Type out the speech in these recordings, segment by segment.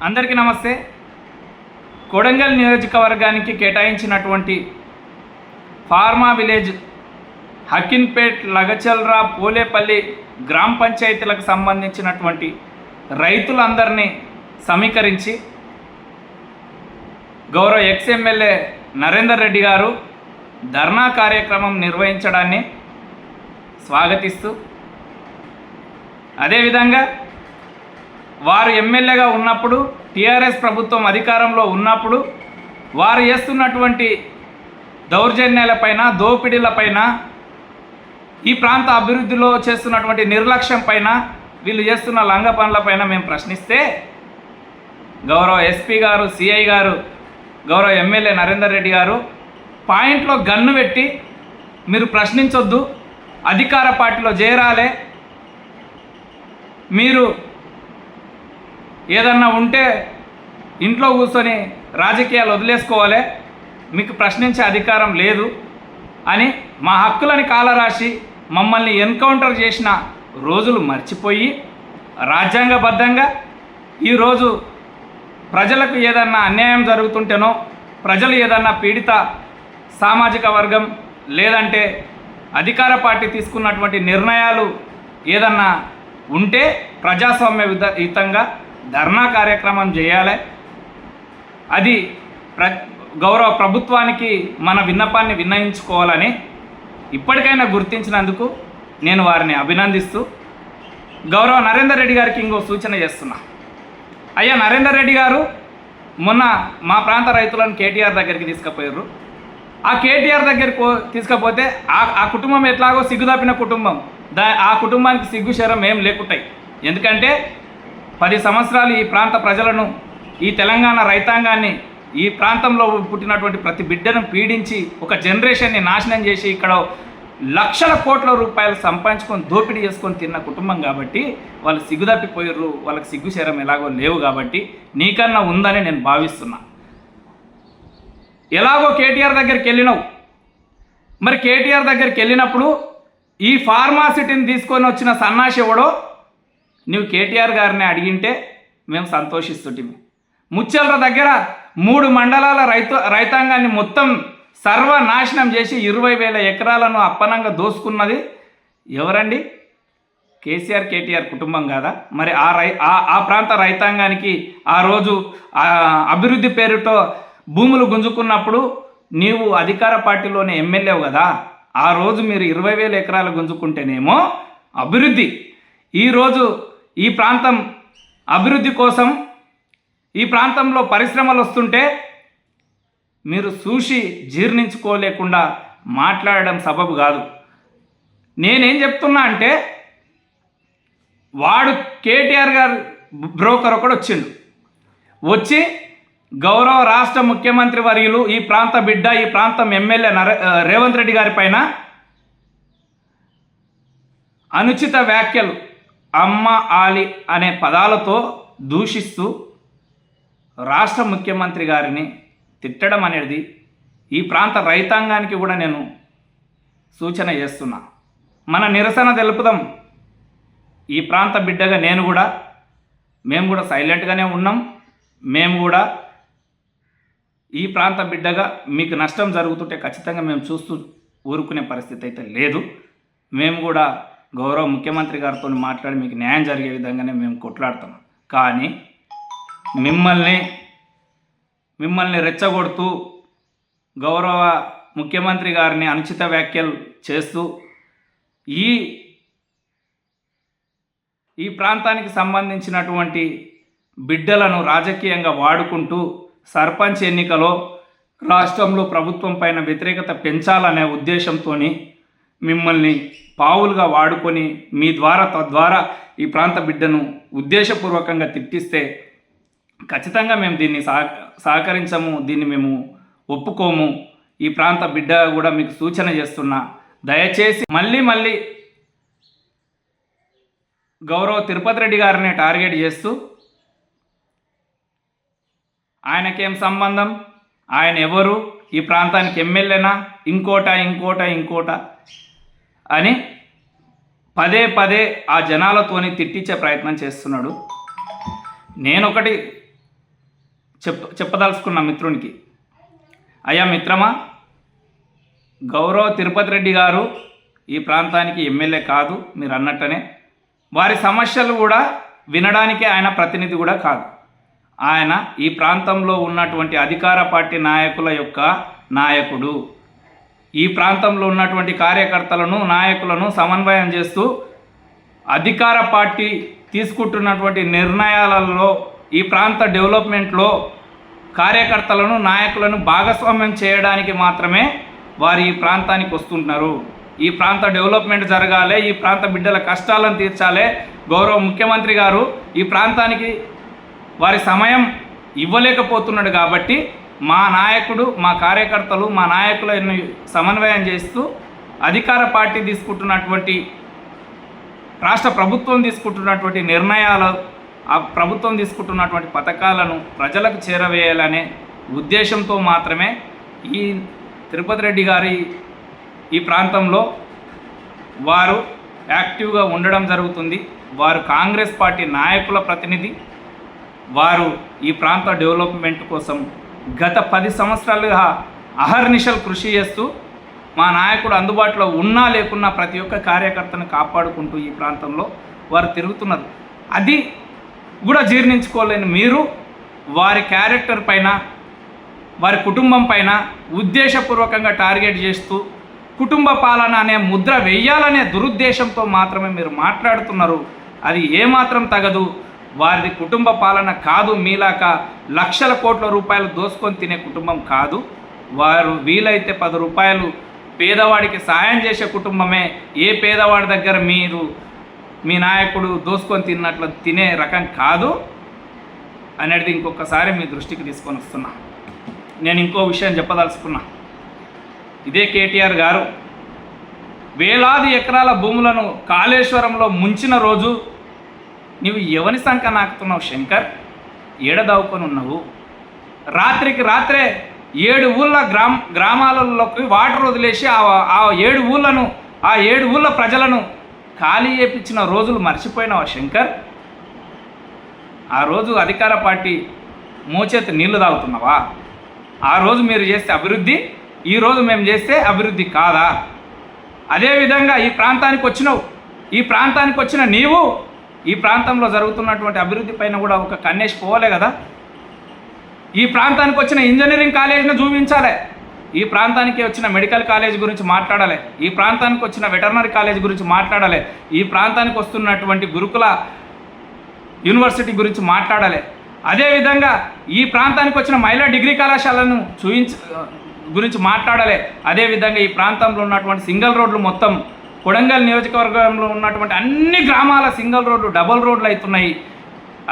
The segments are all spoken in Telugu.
అందరికీ నమస్తే. కొడంగల్ నియోజకవర్గానికి కేటాయించినటువంటి ఫార్మా విలేజ్, హకిన్పేట్, లగచల్రా, పోలేపల్లి గ్రామ పంచాయతీలకు సంబంధించినటువంటి రైతులందరినీ సమీకరించి గౌరవ ఎమ్మెల్యే నరేందర్ రెడ్డి గారు ధర్నా కార్యక్రమం నిర్వహించడాన్ని స్వాగతిస్తూ, అదేవిధంగా వారు ఎమ్మెల్యేగా ఉన్నప్పుడు, టీఆర్ఎస్ ప్రభుత్వం అధికారంలో ఉన్నప్పుడు వారు చేస్తున్నటువంటి దౌర్జన్యాలపైన, దోపిడీలపైన, ఈ ప్రాంత అభివృద్ధిలో చేస్తున్నటువంటి నిర్లక్ష్యం పైన, వీళ్ళు చేస్తున్న లంగ పనులపైన మేము ప్రశ్నిస్తే గౌరవ ఎస్పీ గారు, సిఐ గారు, గౌరవ ఎమ్మెల్యే నరేందర్ రెడ్డి గారు పాయింట్లో గన్ను పెట్టి మీరు ప్రశ్నించొద్దు, అధికార పార్టీలో చేరాలే, మీరు ఏదన్నా ఉంటే ఇంట్లో కూర్చొని రాజకీయాలు వదిలేసుకోవాలి, మీకు ప్రశ్నించే అధికారం లేదు అని మా హక్కులని కాలరాసి మమ్మల్ని ఎన్కౌంటర్ చేసిన రోజులు మర్చిపోయి, రాజ్యాంగబద్ధంగా ఈరోజు ప్రజలకు ఏదన్నా అన్యాయం జరుగుతుంటేనో, ప్రజలు ఏదన్నా పీడిత సామాజిక వర్గం లేదంటే అధికార పార్టీ తీసుకున్నటువంటి నిర్ణయాలు ఏదన్నా ఉంటే ప్రజాస్వామ్యయుతంగా ధర్నా కార్యక్రమం చేయాలి. అది గౌరవ ప్రభుత్వానికి మన విన్నపాన్ని విన్నయించుకోవాలని ఇప్పటికైనా గుర్తించినందుకు నేను వారిని అభినందిస్తూ, గౌరవ నరేందర్ రెడ్డి గారికి ఇంకో సూచన చేస్తున్నా. అయ్యా నరేందర్ రెడ్డి గారు మొన్న మా ప్రాంత రైతులను కేటీఆర్ దగ్గరికి తీసుకుపోయారు. ఆ కేటీఆర్ దగ్గరికి తీసుకపోతే ఆ కుటుంబం ఎట్లాగో సిగ్గుదాపిన కుటుంబం, ఆ కుటుంబానికి సిగ్గు శరం ఏం లేకుంటాయి. ఎందుకంటే 10 సంవత్సరాలు ఈ ప్రాంత ప్రజలను, ఈ తెలంగాణ రైతాంగాన్ని, ఈ ప్రాంతంలో పుట్టినటువంటి ప్రతి బిడ్డను పీడించి ఒక జనరేషన్ని నాశనం చేసి ఇక్కడ లక్షల కోట్ల రూపాయలు సంపాదించుకొని దోపిడీ చేసుకొని తిన్న కుటుంబం కాబట్టి వాళ్ళు సిగ్గుదప్పిపోయారు. వాళ్ళకి సిగ్గు శరం ఎలాగో లేవు కాబట్టి నీకన్నా ఉందని నేను భావిస్తున్నా. ఎలాగో కేటీఆర్ దగ్గరికి వెళ్ళినావు, మరి కేటీఆర్ దగ్గరికి వెళ్ళినప్పుడు ఈ ఫార్మాసిటీని తీసుకొని వచ్చిన సన్నాసి ఎవడో నువ్వు కేటీఆర్ గారిని అడిగింటే మేము సంతోషిస్తుంటిమి. ముచ్చెల్ర దగ్గర 3 మండలాల రైతాంగాన్ని మొత్తం సర్వనాశనం చేసి 20,000 ఎకరాలను అప్పనంగా దోసుకున్నది ఎవరండి? కేటీఆర్ కుటుంబం కాదా? మరి ఆ ప్రాంత రైతాంగానికి ఆ రోజు అభివృద్ధి పేరుతో భూములు గుంజుకున్నప్పుడు నీవు అధికార పార్టీలోనే ఎమ్మెల్యేవు కదా, ఆ రోజు మీరు 20,000 ఎకరాలు గుంజుకుంటేనేమో అభివృద్ధి. ఈరోజు ఈ ప్రాంతం అభివృద్ధి కోసం, ఈ ప్రాంతంలో పరిశ్రమలు వస్తుంటే మీరు చూసి జీర్ణించుకోలేకుండా మాట్లాడడం సబబు కాదు. నేనేం చెప్తున్నా అంటే, వాడు కేటీఆర్ గారు బ్రోకర్ ఒకడు వచ్చిండు, వచ్చి గౌరవ రాష్ట్ర ముఖ్యమంత్రి వర్యులు, ఈ ప్రాంత బిడ్డ, ఈ ప్రాంతం ఎమ్మెల్యే రేవంత్ రెడ్డి గారి పైన అనుచిత వ్యాఖ్యలు, అమ్మ, ఆలి అనే పదాలతో దూషిస్తూ రాష్ట్ర ముఖ్యమంత్రి గారిని తిట్టడం అనేది ఈ ప్రాంత రైతాంగానికి కూడా నేను సూచన చేస్తున్నా. మన నిరసన తెలుపుదాం. ఈ ప్రాంత బిడ్డగా మేము కూడా సైలెంట్గానే ఉన్నాం. మేము కూడా ఈ ప్రాంత బిడ్డగా మీకు నష్టం జరుగుతుంటే ఖచ్చితంగా మేము చూస్తూ ఊరుకునే పరిస్థితి అయితే లేదు. మేము కూడా గౌరవ ముఖ్యమంత్రి గారితో మాట్లాడి మీకు న్యాయం జరిగే విధంగానే మేము కొట్లాడతాం. కానీ మిమ్మల్ని రెచ్చగొడుతూ గౌరవ ముఖ్యమంత్రి గారిని అనుచిత వ్యాఖ్యలు చేస్తూ ఈ ప్రాంతానికి సంబంధించినటువంటి బిడ్డలను రాజకీయంగా వాడుకుంటూ సర్పంచ్ ఎన్నికలో రాష్ట్రంలో ప్రభుత్వం పైన వ్యతిరేకత పెంచాలనే ఉద్దేశంతో మిమ్మల్ని పావులుగా వాడుకొని మీ తద్వారా ఈ ప్రాంత బిడ్డను ఉద్దేశపూర్వకంగా తిట్టిస్తే ఖచ్చితంగా మేము దీన్ని సహకరించము, దీన్ని మేము ఒప్పుకోము. ఈ ప్రాంత బిడ్డ కూడా మీకు సూచన చేస్తున్నా, దయచేసి మళ్ళీ గౌరవ తిరుపతి రెడ్డి గారిని టార్గెట్ చేస్తూ ఆయనకేం సంబంధం, ఆయన ఎవరు, ఈ ప్రాంతానికి ఎమ్మెల్యేనా, ఇంకోట అని పదే ఆ జనాలతోని తిట్టించే ప్రయత్నం చేస్తున్నాడు. నేనొకటి చెప్పదలుచుకున్న మిత్రునికి, అయ్యా మిత్రమా, గౌరవ తిరుపతి రెడ్డి గారు ఈ ప్రాంతానికి ఎమ్మెల్యే కాదు, మీరు అన్నట్టనే వారి సమస్యలు కూడా వినడానికి ఆయన ప్రతినిధి కూడా కాదు. ఆయన ఈ ప్రాంతంలో ఉన్నటువంటి అధికార పార్టీ నాయకుల యొక్క నాయకుడు. ఈ ప్రాంతంలో ఉన్నటువంటి కార్యకర్తలను నాయకులను సమన్వయం చేస్తూ అధికార పార్టీ తీసుకుంటున్నటువంటి నిర్ణయాలలో ఈ ప్రాంత డెవలప్మెంట్లో కార్యకర్తలను నాయకులను భాగస్వామ్యం చేయడానికి మాత్రమే వారు ఈ ప్రాంతానికి వస్తుంటున్నారు. ఈ ప్రాంత డెవలప్మెంట్ జరగాలి, ఈ ప్రాంత బిడ్డల కష్టాలను తీర్చాలి. గౌరవ ముఖ్యమంత్రి గారు ఈ ప్రాంతానికి వారి సమయం ఇవ్వలేకపోతున్నాడు కాబట్టి మా నాయకుడు, మా కార్యకర్తలు, మా నాయకులను సమన్వయం చేస్తూ అధికార పార్టీ తీసుకుంటున్నటువంటి, రాష్ట్ర ప్రభుత్వం తీసుకుంటున్నటువంటి నిర్ణయాలు, ఆ ప్రభుత్వం తీసుకుంటున్నటువంటి పథకాలను ప్రజలకు చేరవేయాలనే ఉద్దేశంతో మాత్రమే ఈ తిరుపతి రెడ్డి గారి ఈ ప్రాంతంలో వారు యాక్టివ్గా ఉండడం జరుగుతుంది. వారు కాంగ్రెస్ పార్టీ నాయకుల ప్రతినిధి. వారు ఈ ప్రాంత డెవలప్మెంట్ కోసం గత 10 సంవత్సరాలుగా అహర్నిశలు కృషి చేస్తూ మా నాయకుడు అందుబాటులో ఉన్నా లేకున్నా ప్రతి ఒక్క కార్యకర్తను కాపాడుకుంటూ ఈ ప్రాంతంలో వారు తిరుగుతున్నారు. అది కూడా జీర్ణించుకోలేని మీరు వారి క్యారెక్టర్ పైన, వారి కుటుంబం పైన ఉద్దేశపూర్వకంగా టార్గెట్ చేస్తూ కుటుంబ పాలన అనే ముద్ర వేయాలనే దురుద్దేశంతో మాత్రమే మీరు మాట్లాడుతున్నారు. అది ఏమాత్రం తగదు. వారిది కుటుంబ పాలన కాదు. మీలాక లక్షల కోట్ల రూపాయలు దోసుకొని తినే కుటుంబం కాదు. వారు వీలైతే 10 రూపాయలు పేదవాడికి సాయం చేసే కుటుంబమే. ఏ పేదవాడి దగ్గర మీరు మీ నాయకుడు దోసుకొని తిన్నట్లు తినే రకం కాదు అనేది ఇంకొకసారి మీ దృష్టికి తీసుకొని వస్తున్నా. నేను ఇంకో విషయం చెప్పదలుచుకున్నా. ఇదే కేటీఆర్ గారు వేలాది ఎకరాల భూములను కాళేశ్వరంలో ముంచిన రోజు నీవు ఎవని సంఖ్య నాకుతున్నావు శంకర్? ఏడదావుకొని ఉన్నావు. రాత్రికి రాత్రే 7 ఊళ్ళ గ్రామాలలోకి వాటర్ వదిలేసి ఆ 7 ఊళ్ళను, ఆ 7 ఊళ్ళ ప్రజలను ఖాళీ చేయించిన రోజులు మర్చిపోయినావా శంకర్? ఆ రోజు అధికార పార్టీ మోచేతి నీళ్లు తాగుతున్నావా? ఆ రోజు మీరు చేస్తే అభివృద్ధి, ఈరోజు మేము చేస్తే అభివృద్ధి కాదా? అదేవిధంగా ఈ ప్రాంతానికి వచ్చినావు. ఈ ప్రాంతానికి వచ్చిన నీవు ఈ ప్రాంతంలో జరుగుతున్నటువంటి అభివృద్ధి పైన కూడా ఒక కన్నేసి పోవాలే కదా. ఈ ప్రాంతానికి వచ్చిన ఇంజనీరింగ్ కాలేజీని చూపించాలి. ఈ ప్రాంతానికి వచ్చిన మెడికల్ కాలేజ్ గురించి మాట్లాడాలి. ఈ ప్రాంతానికి వచ్చిన వెటర్నరీ కాలేజ్ గురించి మాట్లాడాలి. ఈ ప్రాంతానికి వస్తున్నటువంటి గురుకుల యూనివర్సిటీ గురించి మాట్లాడాలి. అదేవిధంగా ఈ ప్రాంతానికి వచ్చిన మహిళా డిగ్రీ కళాశాలను గురించి మాట్లాడాలి. అదేవిధంగా ఈ ప్రాంతంలో ఉన్నటువంటి సింగిల్ రోడ్లు మొత్తం కొడంగల్ నియోజకవర్గంలో ఉన్నటువంటి అన్ని గ్రామాల సింగిల్ రోడ్లు డబుల్ రోడ్లు అవుతున్నాయి.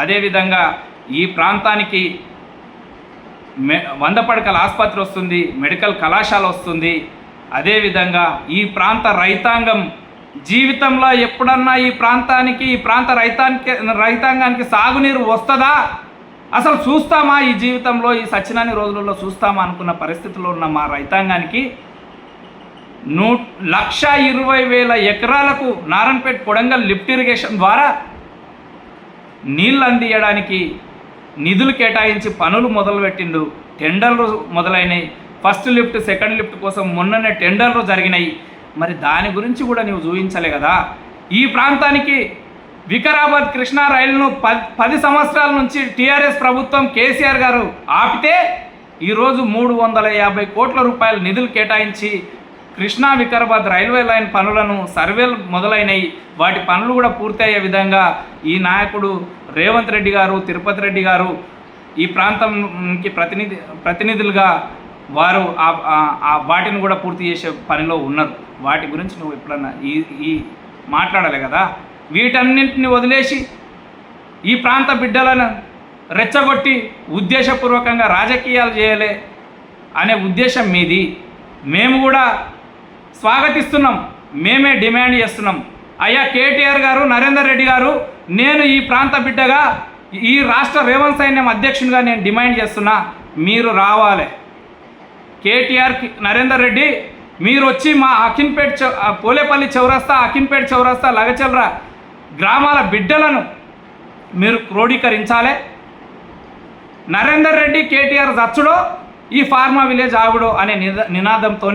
అదేవిధంగా ఈ ప్రాంతానికి 100 పడకల ఆసుపత్రి వస్తుంది, మెడికల్ కళాశాల వస్తుంది. అదేవిధంగా ఈ ప్రాంత రైతాంగం జీవితంలో ఎప్పుడన్నా ఈ ప్రాంత రైతాంగానికి సాగునీరు వస్తుందా, అసలు చూస్తామా ఈ జీవితంలో, ఈ సచ్చినాని రోజులలో చూస్తామా అనుకున్న పరిస్థితుల్లో ఉన్న మా రైతాంగానికి 1,20,000 ఎకరాలకు నారాయణపేట కొడంగల్ లిఫ్ట్ ఇరిగేషన్ ద్వారా నీళ్ళు అందియడానికి నిధులు కేటాయించి పనులు మొదలుపెట్టిండు. టెండర్లు మొదలైనవి. ఫస్ట్ లిఫ్ట్, సెకండ్ లిఫ్ట్ కోసం మొన్ననే టెండర్లు జరిగినాయి. మరి దాని గురించి కూడా నీవు చూపించలే కదా. ఈ ప్రాంతానికి వికారాబాద్ కృష్ణా రైలును 10 సంవత్సరాల నుంచి టీఆర్ఎస్ ప్రభుత్వం కేసీఆర్ గారు ఆపితే ఈరోజు 350 కోట్ల రూపాయల నిధులు కేటాయించి కృష్ణా వికారాబాద్ రైల్వే లైన్ పనులను సర్వేలు మొదలైనవి. వాటి పనులు కూడా పూర్తయ్యే విధంగా ఈ నాయకుడు రేవంత్ రెడ్డి గారు, తిరుపతి రెడ్డి గారు ఈ ప్రాంతంకి ప్రతినిధులుగా వారు వాటిని కూడా పూర్తి చేసే పనిలో ఉన్నారు. వాటి గురించి నువ్వు ఎప్పుడన్నా ఈ మాట్లాడాలి కదా. వీటన్నింటిని వదిలేసి ఈ ప్రాంత బిడ్డలను రెచ్చగొట్టి ఉద్దేశపూర్వకంగా రాజకీయాలు చేయలే అనే ఉద్దేశం మీది. మేము కూడా స్వాగతిస్తున్నాం. మేమే డిమాండ్ చేస్తున్నాం. అయ్యా కేటీఆర్ గారు, నరేందర్ రెడ్డి గారు, నేను ఈ ప్రాంత బిడ్డగా, ఈ రాష్ట్ర రేవంత్ సైన్యం అధ్యక్షునిగా నేను డిమాండ్ చేస్తున్నా, మీరు రావాలి. కేటీఆర్, నరేందర్ రెడ్డి మీరు వచ్చి మా అకిన్పేట్, పోలేపల్లి చౌరస్తా, అకిన్పేట్ చౌరస్తా, నరేందర్ రెడ్డి కేటీఆర్ చచ్చుడో ఈ ఫార్మా విలేజ్ ఆగుడో అనే నినాదంతో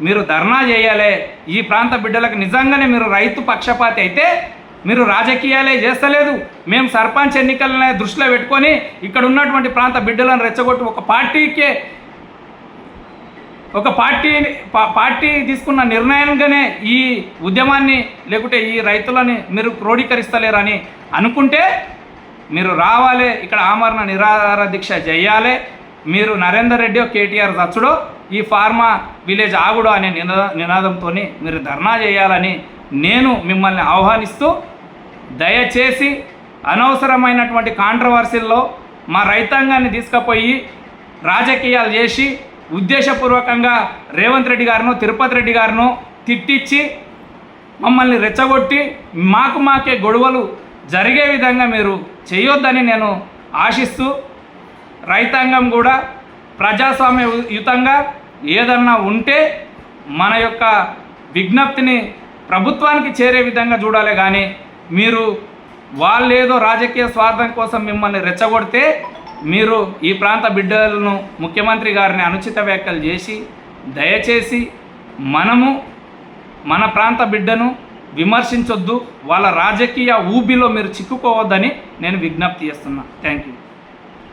మీరు ధర్నా చేయాలి. ఈ ప్రాంత బిడ్డలకు నిజంగానే మీరు రైతు పక్షపాతి అయితే మీరు రాజకీయాలే చేస్తలేదు. మేము సర్పంచ్ ఎన్నికలనే దృష్టిలో పెట్టుకొని ఇక్కడ ఉన్నటువంటి ప్రాంత బిడ్డలను రెచ్చగొట్టి ఒక పార్టీ తీసుకున్న నిర్ణయంగానే ఈ ఉద్యమాన్ని లేకుంటే ఈ రైతులని మీరు క్రోడీకరిస్తలేరని అనుకుంటే మీరు రావాలి, ఇక్కడ ఆమరణ నిరాహార దీక్ష చేయాలి. మీరు నరేందర్ రెడ్డి కేటీఆర్ చచ్చుడో ఈ ఫార్మా విలేజ్ ఆగుడో అనే నినాదంతో మీరు ధర్నా చేయాలని నేను మిమ్మల్ని ఆహ్వానిస్తూ, దయచేసి అనవసరమైనటువంటి కాంట్రవర్సీల్లో మా రైతాంగాన్ని తీసుకుపోయి రాజకీయాలు చేసి ఉద్దేశపూర్వకంగా రేవంత్ రెడ్డి గారినో తిరుపతి రెడ్డి గారినో తిట్టించి మమ్మల్ని రెచ్చగొట్టి మాకే గొడవలు జరిగే విధంగా మీరు చేయొద్దని నేను ఆశిస్తూ, రైతాంగం కూడా ప్రజాస్వామ్యయుతంగా ఏదన్నా ఉంటే మన యొక్క విజ్ఞప్తిని ప్రభుత్వానికి చేరే విధంగా చూడాలి. కానీ మీరు వాళ్ళేదో రాజకీయ స్వార్థం కోసం మిమ్మల్ని రెచ్చగొడితే మీరు ఈ ప్రాంత బిడ్డలను ముఖ్యమంత్రి గారిని అనుచిత వ్యాఖ్యలు చేసి, దయచేసి మనము మన ప్రాంత బిడ్డను విమర్శించొద్దు, వాళ్ళ రాజకీయ ఊబిలో మీరు చిక్కుకోవద్దని నేను విజ్ఞప్తి చేస్తున్నా. Thank you.